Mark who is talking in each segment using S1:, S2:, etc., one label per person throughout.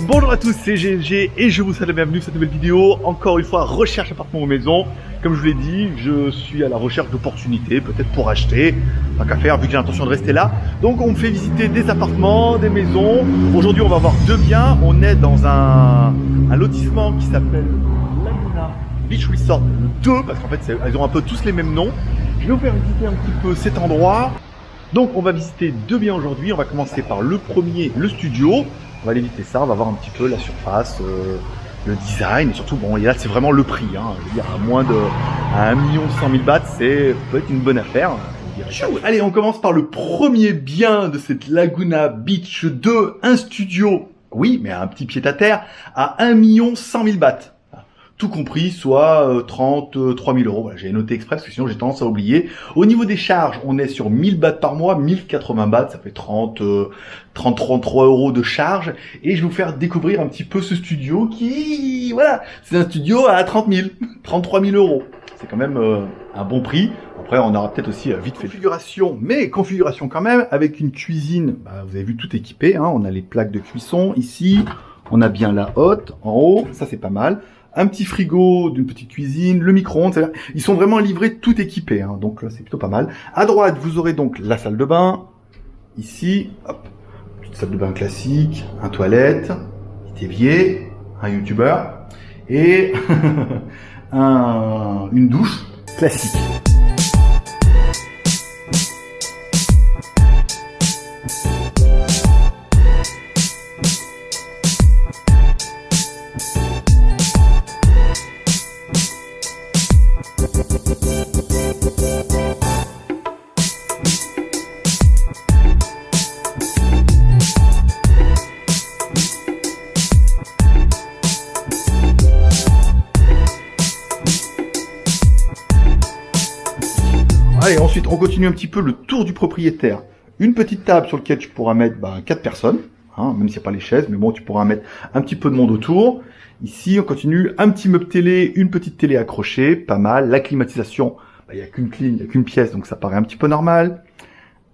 S1: Bonjour à tous, c'est GLG et je vous souhaite la bienvenue sur cette nouvelle vidéo. Encore une fois, recherche appartement ou maison. Comme je vous l'ai dit, je suis à la recherche d'opportunités, peut-être pour acheter. Tant qu'à faire, vu que j'ai l'intention de rester là. Donc on me fait visiter des appartements, des maisons. Aujourd'hui, on va voir deux biens. On est dans un lotissement qui s'appelle Laguna Beach Resort 2, parce qu'en fait, ils ont un peu tous les mêmes noms. Je vais vous faire visiter un petit peu cet endroit. Donc on va visiter deux biens aujourd'hui. On va commencer par le premier, le studio. On va aller visiter ça, on va voir un petit peu la surface, le design, et surtout, bon, là, c'est vraiment le prix, hein. Je veux dire, à moins de 1 100 000 bahts, c'est peut-être une bonne affaire. Allez, on commence par le premier bien de cette Laguna Beach 2, un studio, oui, mais un petit pied-à-terre, à 1 100 000 bahts. Tout compris, soit 33 000 euros. Voilà, j'ai noté exprès parce que sinon j'ai tendance à oublier. Au niveau des charges, on est sur 1000 bahts par mois, 1080 bahts, ça fait 33 euros de charge. Et je vais vous faire découvrir un petit peu ce studio qui, voilà, c'est un studio à 30 000, 33 000 euros. C'est quand même un bon prix. Après, on aura peut-être aussi vite fait configuration, mais configuration quand même, avec une cuisine, bah, vous avez vu, tout équipé, hein. On a les plaques de cuisson ici, on a bien la hotte en haut, ça c'est pas mal. Un petit frigo d'une petite cuisine, le micro-ondes, ils sont vraiment livrés tout équipés, hein, donc là c'est plutôt pas mal. À droite, vous aurez donc la salle de bain, ici, hop, petite salle de bain classique, un toilette, petit évier, un youtubeur, et une douche classique. Allez, ensuite, on continue un petit peu le tour du propriétaire. Une petite table sur laquelle tu pourras mettre 4 personnes, hein, même s'il n'y a pas les chaises, mais bon, tu pourras mettre un petit peu de monde autour. Ici, on continue, un petit meuble télé, une petite télé accrochée, pas mal. La climatisation, il n'y a qu'une pièce, donc ça paraît un petit peu normal.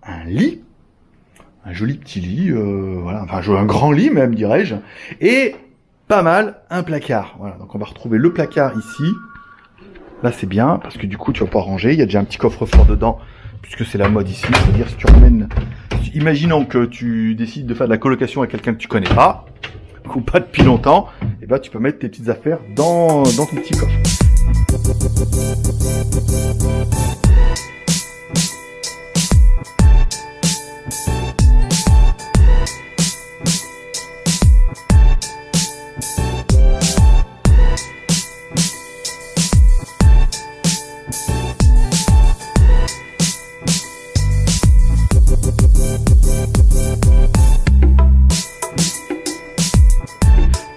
S1: Un lit, un joli petit lit, voilà, enfin un grand lit même, dirais-je. Et pas mal, un placard. Voilà, donc on va retrouver le placard ici. Là c'est bien, parce que du coup tu vas pouvoir ranger, il y a déjà un petit coffre-fort dedans, puisque c'est la mode ici, c'est-à-dire si tu ramènes... Imaginons que tu décides de faire de la colocation avec quelqu'un que tu connais pas, ou pas depuis longtemps, et ben tu peux mettre tes petites affaires dans ton petit coffre.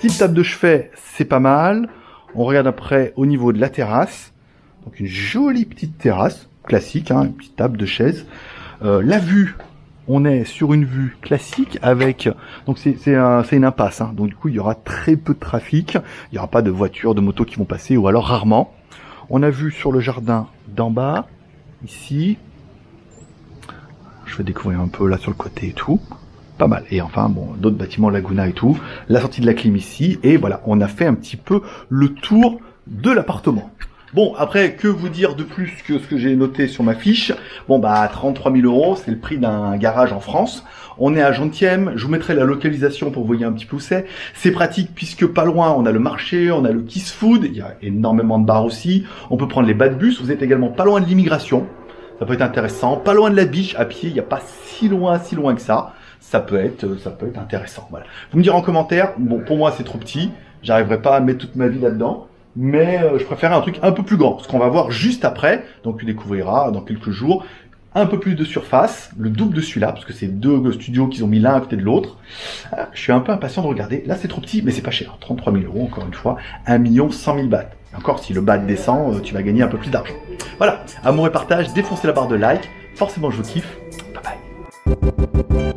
S1: Petite table de chevet, c'est pas mal. On regarde après au niveau de la terrasse. Donc une jolie petite terrasse, classique, hein, une petite table de chaise. La vue, on est sur une vue classique avec... Donc c'est une impasse, hein, donc du coup il y aura très peu de trafic. Il n'y aura pas de voitures, de motos qui vont passer, ou alors rarement. On a vu sur le jardin d'en bas, ici. Je vais découvrir un peu là sur le côté et tout. Pas mal. Et enfin, bon, d'autres bâtiments Laguna et tout. La sortie de la clim ici. Et voilà, on a fait un petit peu le tour de l'appartement. Bon, après, que vous dire de plus que ce que j'ai noté sur ma fiche? Bon, 33 000 euros, c'est le prix d'un garage en France. On est à Gentième. Je vous mettrai la localisation pour que vous voyez un petit peu où c'est. C'est pratique puisque pas loin, on a le marché, on a le Kiss Food. Il y a énormément de bars aussi. On peut prendre les bas de bus. Vous êtes également pas loin de l'immigration. Ça peut être intéressant. Pas loin de la beach. À pied, il n'y a pas si loin que ça. Ça peut être intéressant. Voilà. Vous me direz en commentaire, bon, pour moi c'est trop petit, j'arriverai pas à mettre toute ma vie là-dedans, mais je préfère un truc un peu plus grand, ce qu'on va voir juste après, donc tu découvriras dans quelques jours, un peu plus de surface, le double de celui-là, parce que c'est deux studios qu'ils ont mis l'un à côté de l'autre. Je suis un peu impatient de regarder, là c'est trop petit, mais c'est pas cher, 33 000 euros encore une fois, 1 100 000 bahts. Encore, si le bat descend, tu vas gagner un peu plus d'argent. Voilà, amour et partage, défoncez la barre de like, forcément je vous kiffe, bye bye.